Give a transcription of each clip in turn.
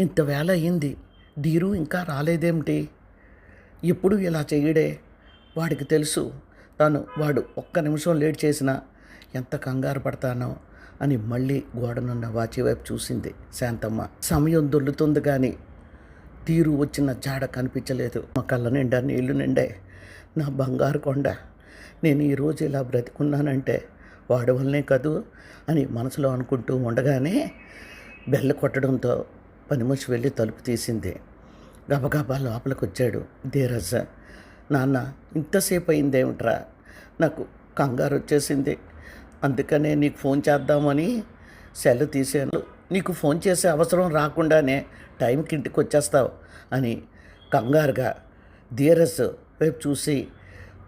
ఇంత వేళ అయింది, ధీరు ఇంకా రాలేదేమిటి? ఎప్పుడు ఇలా చెయ్యడే. వాడికి తెలుసు వాడు ఒక్క నిమిషం లేట్ చేసినా ఎంత కంగారు పడతానో అని మళ్ళీ గోడనున్న వాచి వైపు చూసింది శాంతమ్మ. సమయం దొల్లుతుంది కానీ ధీరు వచ్చిన జాడ కనిపించలేదు. మా కళ్ళ నిండా నీళ్లు నిండే. నా బంగారు కొండ, నేను ఈరోజు ఇలా బ్రతికున్నానంటే వాడి వల్లనే కదూ అని మనసులో అనుకుంటూ ఉండగానే బెల్ల కొట్టడంతో పని మనిషి వెళ్ళి తలుపు తీసింది. గబగబా లోపలికి వచ్చాడు ధీరజ్. నాన్న, ఇంతసేపు అయిందేమిట్రా? నాకు కంగారు వచ్చేసింది, అందుకనే నీకు ఫోన్ చేద్దామని సెల్ తీసాను. నీకు ఫోన్ చేసే అవసరం రాకుండానే టైంకి ఇంటికి వచ్చేస్తావు అని కంగారుగా ధీరజ్ వైపు చూసి,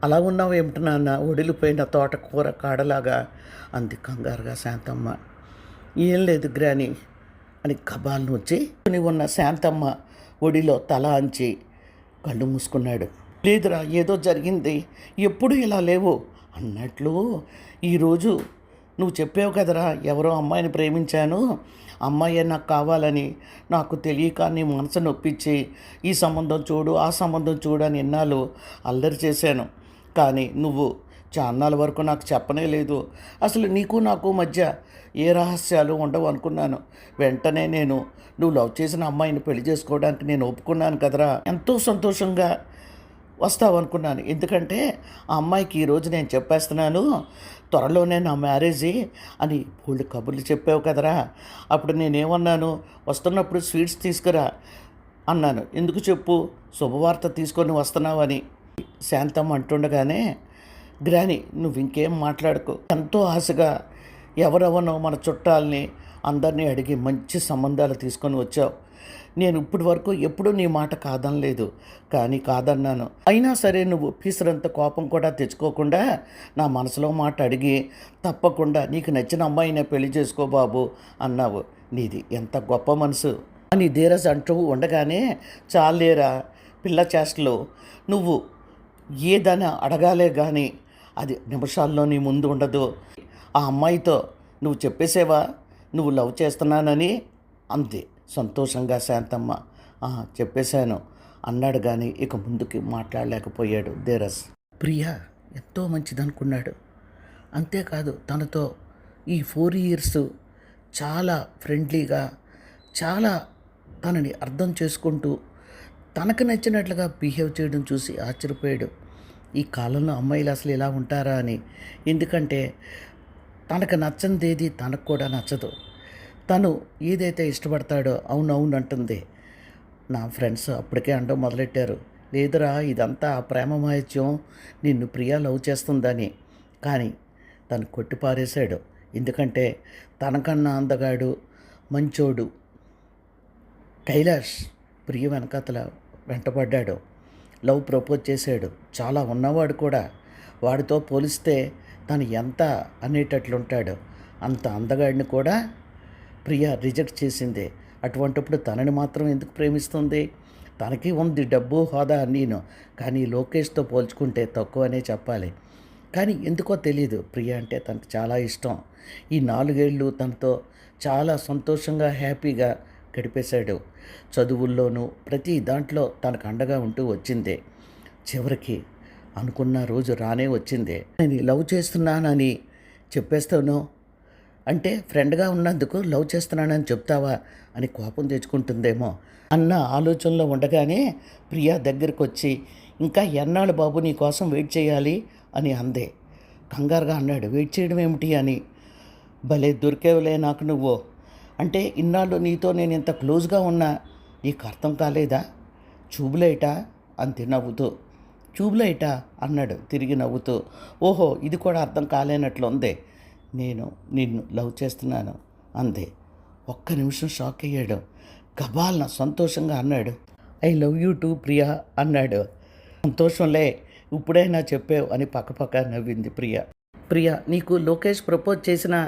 అలా ఉన్నావు ఏమిటి నాన్న, ఒడిలిపోయిన తోటకూర కాడలాగా అంది కంగారుగా శాంతమ్మ. ఏం లేదు గ్రాని అని కబాల్ను వచ్చి ఉన్న శాంతమ్మ ఒడిలో తల అంచి కళ్ళు మూసుకున్నాడు. లేదురా, ఏదో జరిగింది, ఎప్పుడు ఇలా లేవు అన్నట్లు ఈరోజు నువ్వు చెప్పావు కదరా, ఎవరో అమ్మాయిని ప్రేమించాను, అమ్మాయి నాకు కావాలని. నాకు తెలియక నీ మనసు నొప్పించి ఈ సంబంధం చూడు ఆ సంబంధం చూడు అని ఎన్నాళ్ళు అల్లరి చేశాను. కానీ నువ్వు చాన్నాళ్ళ వరకు నాకు చెప్పనే లేదు. అసలు నీకు నాకు మధ్య ఏ రహస్యాలు ఉండవు అనుకున్నాను. వెంటనే నువ్వు లవ్ చేసిన అమ్మాయిని పెళ్లి చేసుకోవడానికి నేను ఒప్పుకున్నాను కదరా. ఎంతో సంతోషంగా వస్తావనుకున్నాను. ఎందుకంటే ఆ అమ్మాయికి ఈరోజు నేను చెప్పేస్తున్నాను, త్వరలోనే నా మ్యారేజీ అని బోల్డ్ కబుర్లు చెప్పావు కదరా. అప్పుడు నేనేమన్నాను, వస్తున్నప్పుడు స్వీట్స్ తీసుకురా అన్నాను. ఎందుకు చెప్పు, శుభవార్త తీసుకొని వస్తున్నావని శాంతమ్మ అంటుండగానే, గ్రాని నువ్వు ఇంకేం మాట్లాడుకో, ఎంతో ఆశగా ఎవరెవనో మన చుట్టాలని అందరినీ అడిగి మంచి సంబంధాలు తీసుకొని వచ్చావు. నేను ఇప్పటి వరకు ఎప్పుడూ నీ మాట కాదనలేదు, కానీ కాదన్నాను. అయినా సరే నువ్వు పీసరంత కోపం కూడా తెచ్చుకోకుండా నా మనసులో మాట అడిగి తప్పకుండా నీకు నచ్చిన అమ్మాయినే పెళ్లి చేసుకో బాబు అన్నావు. నీది ఎంత గొప్ప మనసు అని ధీరజ్ అంటూ ఉండగానే, చాలేరా పిల్ల చేష్టలు, నువ్వు ఏదైనా అడగాలే కానీ అది నిమిషాల్లో నీ ముందు ఉండదు. ఆ అమ్మాయితో నువ్వు చెప్పేసేవా నువ్వు లవ్ చేస్తున్నానని? అంతే సంతోషంగా శాంతమ్మ చెప్పేశాను అన్నాడు. కానీ ఇక ముందుకి మాట్లాడలేకపోయాడు ధీరజ్. ప్రియా ఎంతో మంచిదనుకున్నాడు. అంతేకాదు తనతో ఈ 4 years చాలా ఫ్రెండ్లీగా, చాలా తనని అర్థం చేసుకుంటూ తనకు నచ్చినట్లుగా బిహేవ్ చేయడం చూసి ఆశ్చర్యపోయాడు. ఈ కాలంలో అమ్మాయిలు అసలు ఇలా ఉంటారా అని. ఎందుకంటే తనకు నచ్చనిదేది తనకు కూడా నచ్చదు. తను ఏదైతే ఇష్టపడతాడో అవునవును అంటుంది. నా ఫ్రెండ్స్ అప్పటికే అండం మొదలెట్టారు, లేదురా ఇదంతా ప్రేమ మాహిత్యం, నిన్ను ప్రియా లవ్ చేస్తుందని. కానీ తను కొట్టిపారేశాడు. ఎందుకంటే తనకన్నా అందగాడు మంచోడు కైలాష్ ప్రియ వెనకాతల వెంటపడ్డాడు, లవ్ ప్రపోజ్ చేశాడు. చాలా ఉన్నవాడు కూడా. వాడితో పోలిస్తే తను ఎంత అనేటట్లుంటాడు. అంత అందగాడిని కూడా ప్రియ రిజెక్ట్ చేసింది. అటువంటిప్పుడు తనని మాత్రం ఎందుకు ప్రేమిస్తుంది? తనకి ఉంది డబ్బు హోదా నేను, కానీ లోకేష్తో పోల్చుకుంటే తక్కువనే చెప్పాలి. కానీ ఎందుకో తెలియదు, ప్రియ అంటే తనకు చాలా ఇష్టం. ఈ 4 ఏళ్ళు తనతో చాలా సంతోషంగా హ్యాపీగా గడిపేశాడు. చదువుల్లోనూ ప్రతి దాంట్లో తనకు అండగా ఉంటూ వచ్చింది. చివరికి అనుకున్న రోజు రానే వచ్చింది. నేను లవ్ చేస్తున్నానని చెప్పేస్తాను అంటే ఫ్రెండ్గా ఉన్నందుకు లవ్ చేస్తున్నానని చెప్తావా అని కోపం తెచ్చుకుంటుందేమో అన్న ఆలోచనలో ఉండగానే ప్రియా దగ్గరికి వచ్చి, ఇంకా ఎన్నాళ్ళు బాబు నీ కోసం వెయిట్ చేయాలి అని అందే. కంగారుగా అన్నాడు, వెయిట్ చేయడం ఏమిటి అని. భలే దొరికేవులే నాకు నువ్వు. అంటే ఇన్నాళ్ళు నీతో నేను ఇంత క్లోజ్గా ఉన్నా నీకు అర్థం కాలేదా? చూబులైటా అంతే నవ్వుతూ. చూబులైటా అన్నాడు తిరిగి నవ్వుతూ. ఓహో, ఇది కూడా అర్థం కాలేనట్లుంది. నేను నిన్ను లవ్ చేస్తున్నాను అంతే. ఒక్క నిమిషం షాక్ అయ్యాడు. గబాల్న సంతోషంగా అన్నాడు, I love you two Priya అన్నాడు. సంతోషంలే, ఇప్పుడైనా చెప్పావు అని పక్కపక్క నవ్వింది ప్రియా. ప్రియా, నీకు లోకేష్ ప్రపోజ్ చేసినా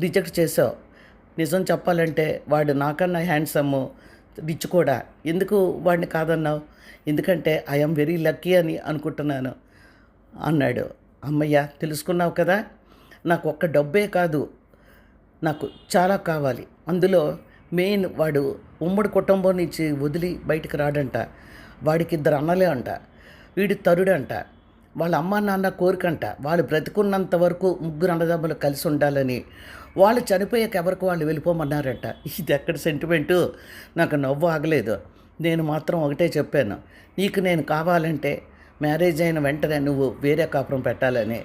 రిజెక్ట్ చేసావు. నిజం చెప్పాలంటే వాడు నాకన్నా హ్యాండ్సమ్, రిచ్ కూడా. ఎందుకు వాడిని కాదన్నావు? ఎందుకంటే ఐఎమ్ వెరీ లక్కీ అని అనుకుంటున్నాను అన్నాడు. అమ్మయ్య, తెలుసుకున్నావు కదా, నాకు ఒక్క డబ్బే కాదు, నాకు చాలా కావాలి. అందులో మెయిన్ వాడు ఉమ్మడి కుటుంబం నుంచి వదిలి బయటికి రాడంట. వాడికి 2 అన్నలే అంట. వీడి తరుడంట. వాళ్ళ అమ్మ నాన్న కోరికంట వాళ్ళు బ్రతికున్నంత వరకు ముగ్గురు అన్నదమ్ములు కలిసి ఉండాలని. వాళ్ళు చనిపోయాక ఎవరికి వాళ్ళు వెళ్ళిపోమన్నారంట. ఇది ఎక్కడ సెంటిమెంటు, నాకు నవ్వు ఆగలేదు. నేను మాత్రం ఒకటే చెప్పాను, నీకు నేను కావాలంటే మ్యారేజ్ అయిన వెంటనే నువ్వు వేరే కాపురం పెట్టాలని.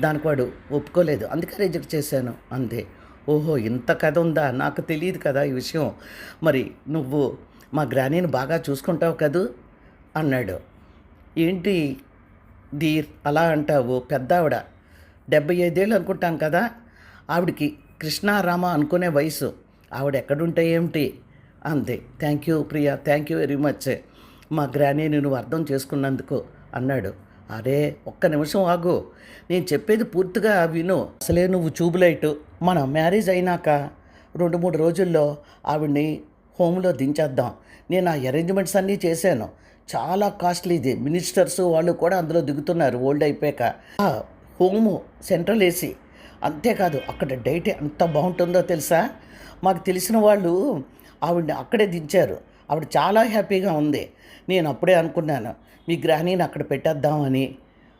దానికి వాడు ఒప్పుకోలేదు, అందుకే రిజెక్ట్ చేశాను అంతే. ఓహో, ఇంత కథ ఉందా, నాకు తెలియదు కదా ఈ విషయం. మరి నువ్వు మా గ్రానీని బాగా చూసుకుంటావు కదూ అన్నాడు. ఏంటి ధీర్ అలా అంటావు, పెద్ద ఆవిడ 75 ఏళ్ళు అనుకుంటాను కదా, ఆవిడికి కృష్ణారామ అనుకునే వయసు, ఆవిడ ఎక్కడుంటే ఏమిటి అంతే. Thank you Priya, thank you very much, మా గ్రానీని నువ్వు అర్థం చేసుకున్నందుకు అన్నాడు. అరే ఒక్క నిమిషం ఆగు, నేను చెప్పేది పూర్తిగా విను. అసలే నువ్వు ట్యూబ్లైట్. మన మ్యారేజ్ అయినాక 2-3 రోజుల్లో ఆవిడ్ని హోమ్లో దించేద్దాం. నేను ఆ అరేంజ్మెంట్స్ అన్నీ చేశాను, చాలా కాస్ట్లీది. మినిస్టర్స్ వాళ్ళు కూడా అందులో దిగుతున్నారు ఓల్డ్ అయిపోయాక. హోము సెంట్రల్ ఏసీ, అంతేకాదు అక్కడ డైట్ ఎంత బాగుంటుందో తెలుసా. మాకు తెలిసిన వాళ్ళు ఆవిడని అక్కడే దించారు. ఆవిడ చాలా హ్యాపీగా ఉంది. నేను అప్పుడే అనుకున్నాను మీ గ్రానీని అక్కడ పెట్టేద్దామని.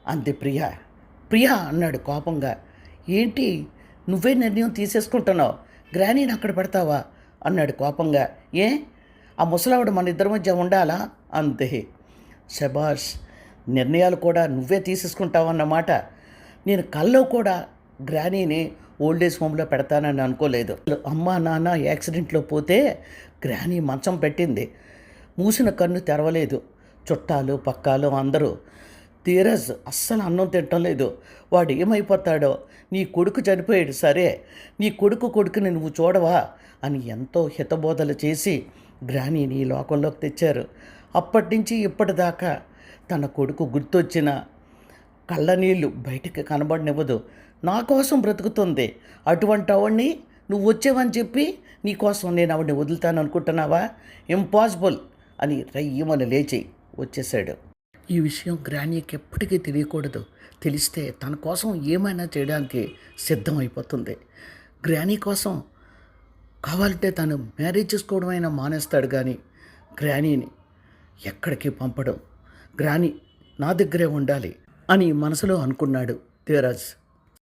అంతే ప్రియా. ప్రియా అన్నాడు కోపంగా. ఏంటి నువ్వే నిర్ణయం తీసేసుకుంటున్నావు, గ్రానీని అక్కడ పెడతావా అన్నాడు కోపంగా. ఏ ఆ ముసలావిడ మన ఇద్దరి మధ్య ఉండాలా అంతే. శబాష్, నిర్ణయాలు కూడా నువ్వే తీసేసుకుంటావన్నమాట. నేను కల్లో కూడా గ్రానీని ఓల్డేజ్ హోమ్లో పెడతానని అనుకోలేదు. అమ్మ నాన్న యాక్సిడెంట్లో పోతే గ్రానీ మంచం పెట్టింది, మూసిన కన్ను తెరవలేదు. చుట్టాలు పక్కాలు అందరూ. ధీరజ్ అస్సలు అన్నం తినటం లేదు. వాడు ఏమైపోతాడో, నీ కొడుకు చనిపోయాడు సరే, నీ కొడుకుని నువ్వు చూడవా అని ఎంతో హితబోధలు చేసి గ్రానీని ఈ లోకంలోకి తెచ్చారు. అప్పటి నుంచి ఇప్పటిదాకా తన కొడుకు గుర్తొచ్చిన కళ్ళనీళ్ళు బయటికి కనబడనివ్వదు. నా కోసం బ్రతుకుతుంది. అటువంటి ఆవిడ్ని నువ్వు వచ్చేవని చెప్పి నీకోసం నేను ఆవిడ్ని వదులుతాను అనుకుంటున్నావా? ఇంపాసిబుల్ అని రయ్యమని లేచి వచ్చేసాడు. ఈ విషయం గ్రానీకి ఎప్పటికీ తెలియకూడదు. తెలిస్తే తన కోసం ఏమైనా చేయడానికి సిద్ధమైపోతుంది. గ్రానీ కోసం కావాలంటే తను మ్యారేజ్ చేసుకోవడమైనా మానేస్తాడు, కానీ గ్రానీని ఎక్కడికి పంపడం. గ్రానీ నా దగ్గరే ఉండాలి అని మనసులో అనుకున్నాడు ధీరజ్.